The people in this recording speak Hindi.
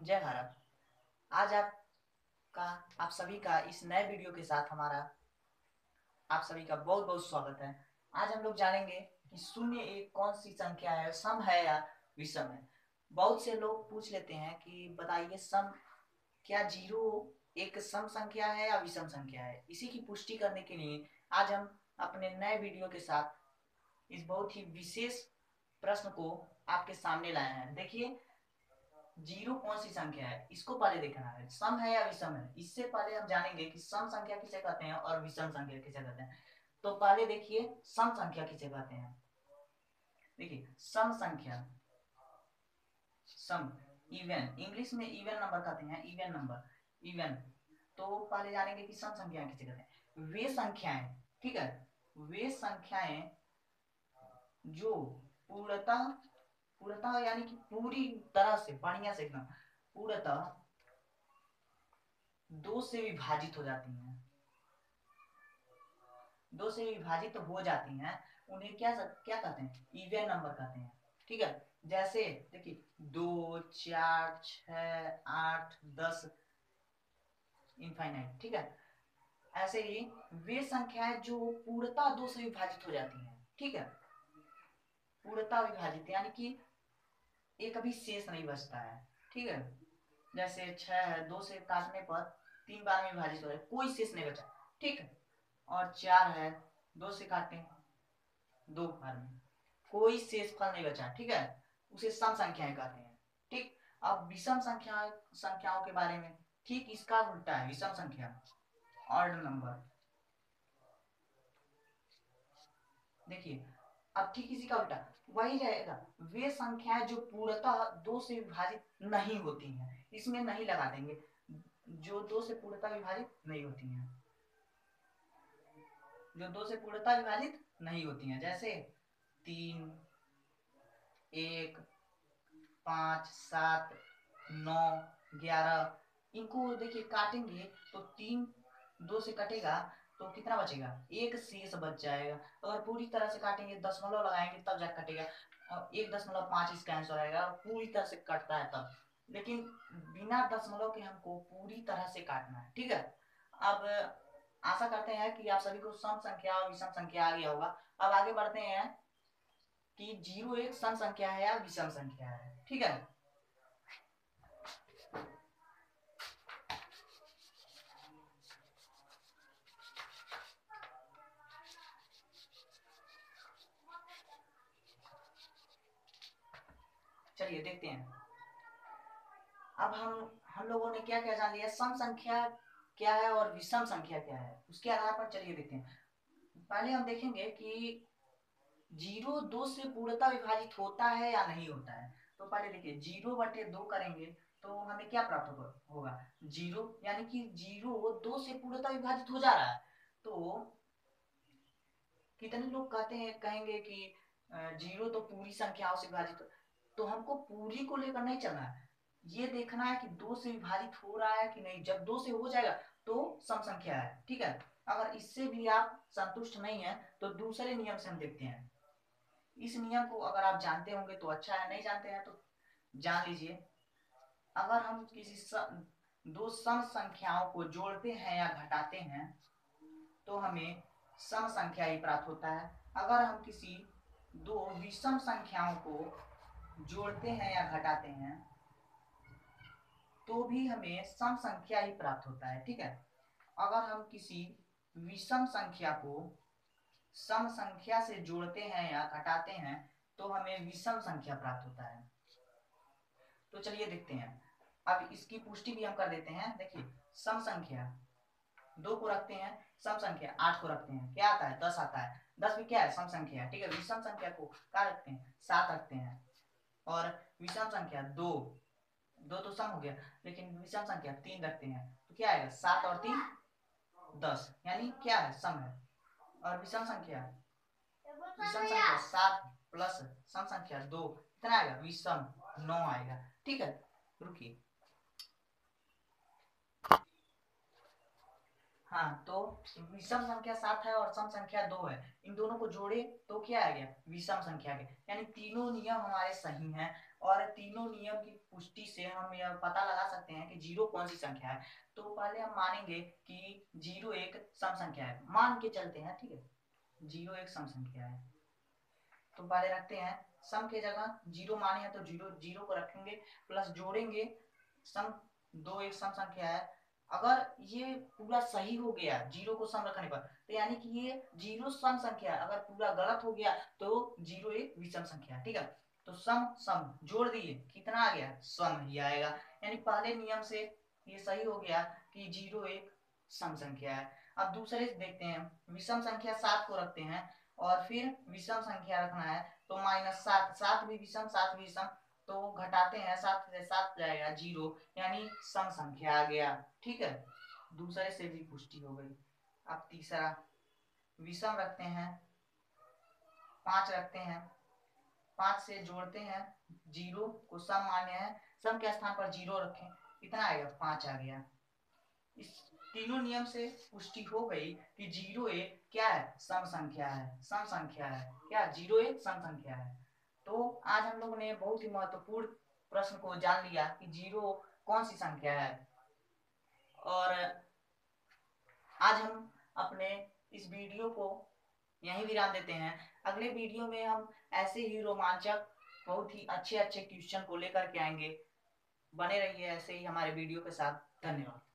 जय भारत। आज आप सभी का इस नए वीडियो के साथ आप सभी का बहुत बहुत स्वागत है। आज हम लोग जानेंगे कि शून्य एक कौन सी संख्या है, सम है या विषम है। बहुत से लोग पूछ लेते हैं कि बताइए क्या जीरो एक सम संख्या है या विषम संख्या है। इसी की पुष्टि करने के लिए आज हम अपने नए वीडियो के साथ इस बहुत ही विशेष प्रश्न को आपके सामने लाए हैं। देखिए, जीरो कौन सी संख्या है इसको पहले देखना है, सम है या विषम है। इससे पहले हम जानेंगे कि सम संख्या किसे कहते हैं और विषम संख्या किसे कहते हैं। तो पहले देखिए सम संख्या किसे कहते हैं। देखिए सम संख्या, सम, इवन, इंग्लिश में इवन नंबर कहते हैं, इवन नंबर, इवन। तो पहले जानेंगे कि सम संख्या किसे कहते हैं। वे संख्याएं, ठीक है, वे संख्याएं जो पूर्णतः पूर्णतः यानी कि पूरी तरह से बढ़िया से एकदम पूर्णतः दो से विभाजित हो जाती हैं, दो से विभाजित हो जाती हैं, उन्हें क्या कहते हैं, इवन नंबर कहते हैं। ठीक है, जैसे देखिए 2, 4, 6, 8, 10 इनफाइनाइट। ठीक है, ऐसे ही वे संख्याएं जो पूर्णतः दो से विभाजित हो जाती हैं, ठीक है, पूर्णतः विभाजित यानी कि एक कभी शेष नहीं बचता है। ठीक है, जैसे 6 है, 2 से काटने पर 3 बार में विभाजित हो रहा है, कोई शेष नहीं बचा। ठीक है, और 4 है, 2 से काटे 2 बार में, कोई शेष फल नहीं बचा। ठीक है, उसे सम संख्याएं कहते हैं। ठीक, अब विषम संख्याओं के बारे में ठीक इसका उल्टा है। विषम संख्या, ऑड नंबर। देखिए, अब ठीक इसी का उल्टा वही रहेगा, वे संख्याएं जो पूर्णतः दो से विभाजित नहीं होती हैं, इसमें नहीं लगा देंगे, जो दो से पूर्णतः विभाजित नहीं होती हैं, जो दो से पूर्णतः विभाजित नहीं होती हैं, जैसे 3, 1, 5, 7, 9, 11। इनको देखिए काटेंगे तो 3 2 से कटेगा तो कितना बचेगा, एक शेष बच जाएगा। अगर पूरी तरह से काटेंगे, दशमलव लगाएंगे तब जाकर कटेगा, और 1.5 इसका आंसर आएगा, पूरी तरह से कटता है तब। लेकिन बिना दशमलव के हमको पूरी तरह से काटना है। ठीक है, अब आशा करते हैं कि आप सभी को सम संख्या और विषम संख्या आ गया होगा। अब आगे बढ़ते हैं कि जीरो एक सम संख्या है या विषम संख्या है। ठीक है, चलिए देखते हैं। अब हम लोगों ने क्या क्या जान लिया, सम संख्या क्या है और विषम संख्या क्या है, उसके आधार पर चलिए देखते हैं। पहले हम देखेंगे कि जीरो दो से पूर्णतः विभाजित होता है या नहीं होता है। तो पहले देखिए, 0/2 करेंगे तो हमें क्या प्राप्त होगा, जीरो, यानी कि जीरो दो से पूर्णतः विभाजित हो जा रहा है। तो कितने लोग कहते हैं, कहेंगे कि जीरो तो पूरी संख्याओं से विभाजित तो हमको पूरी को लेकर नहीं चलना है, ये देखना है कि दो से विभाजित हो रहा है कि नहीं। जब दो से हो जाएगा तो सम संख्या है। ठीक है, अगर इससे भी आप संतुष्ट नहीं है तो दूसरे नियम से हम देखते हैं। इस नियम को अगर आप जानते होंगे तो अच्छा है, नहीं जानते हैं तो जान लीजिए। अगर हम दो सम संख्याओं को जोड़ते हैं या घटाते हैं तो हमें सम संख्या ही प्राप्त होता है। अगर हम किसी दो विषम संख्याओं को जोड़ते हैं या घटाते हैं तो भी हमें सम संख्या ही प्राप्त होता है। ठीक है, अगर हम किसी विषम संख्या को सम संख्या से जोड़ते हैं या घटाते हैं तो हमें विषम संख्या प्राप्त होता है। तो चलिए देखते हैं। अब इसकी पुष्टि भी हम कर देते हैं। देखिए, सम संख्या 2 को रखते हैं, सम संख्या 8 को रखते हैं, क्या आता है, 10 आता है। 10 भी क्या है, सम संख्या है। ठीक है, विषम संख्या को क्या रखते हैं, 7 रखते हैं। और विषम संख्या 2, 2 तो सम हो गया, लेकिन विषम संख्या 3 रखते हैं तो क्या आएगा, 7 और 3 10, यानी क्या है, सम है। और विषम संख्या 7 प्लस सम संख्या 2 कितना आएगा, विषम 9 आएगा। ठीक है, रुकिए, हाँ, तो विषम संख्या 7 है और सम संख्या 2 है, इन दोनों को जोड़े तो क्या आ गया, विषम संख्या के, यानी तीनों नियम हमारे सही हैं और तीनों नियम की पुष्टि से हम यह पता लगा सकते हैं कि जीरो कौन सी संख्या है। तो पहले हम मानेंगे कि जीरो एक सम संख्या है, मान के चलते हैं, ठीक है, जीरो एक सम संख्या है। तो पहले रखते हैं सम के जगह जीरो माने हैं तो जीरो जीरो को रखेंगे, प्लस जोड़ेंगे सम, दो एक सम संख्या है। अगर ये पूरा सही हो गया जीरो को सम रखने पर, तो यानी कि ये जीरो सम संख्या है, अगर पूरा गलत हो गया तो जीरो एक विषम संख्या है, ठीक है। तो सम सम जोड़ दिए, कितना आ गया, सम ही आएगा, यानी पहले नियम से ये सही हो गया कि जीरो एक सम संख्या है। अब दूसरे देखते हैं, विषम संख्या 7 को रखते हैं और फिर विषम संख्या रखना है, तो -7, 7 भी विषम 7 भी विषम, तो घटाते हैं, 7 से 7 जाएगा जीरो, यानी सम संख्या आ गया, ठीक है। दूसरे से भी पुष्टि हो गई। अब तीसरा विषम रखते हैं, 5 रखते हैं, 5 से जोड़ते हैं, जीरो को सम माने हैं, सम के स्थान पर जीरो रखें, कितना आएगा, 5 आ गया। इस तीनों नियम से पुष्टि हो गई कि जीरो एक क्या है, सम संख्या है, सम संख्या है, क्या जीरो एक सम संख्या है। तो आज हम लोगों ने बहुत ही महत्वपूर्ण प्रश्न को जान लिया कि जीरो कौन सी संख्या है। और आज हम अपने इस वीडियो को यहीं विराम देते हैं। अगले वीडियो में हम ऐसे ही रोमांचक बहुत ही अच्छे अच्छे क्वेश्चन को लेकर के आएंगे। बने रहिए ऐसे ही हमारे वीडियो के साथ। धन्यवाद।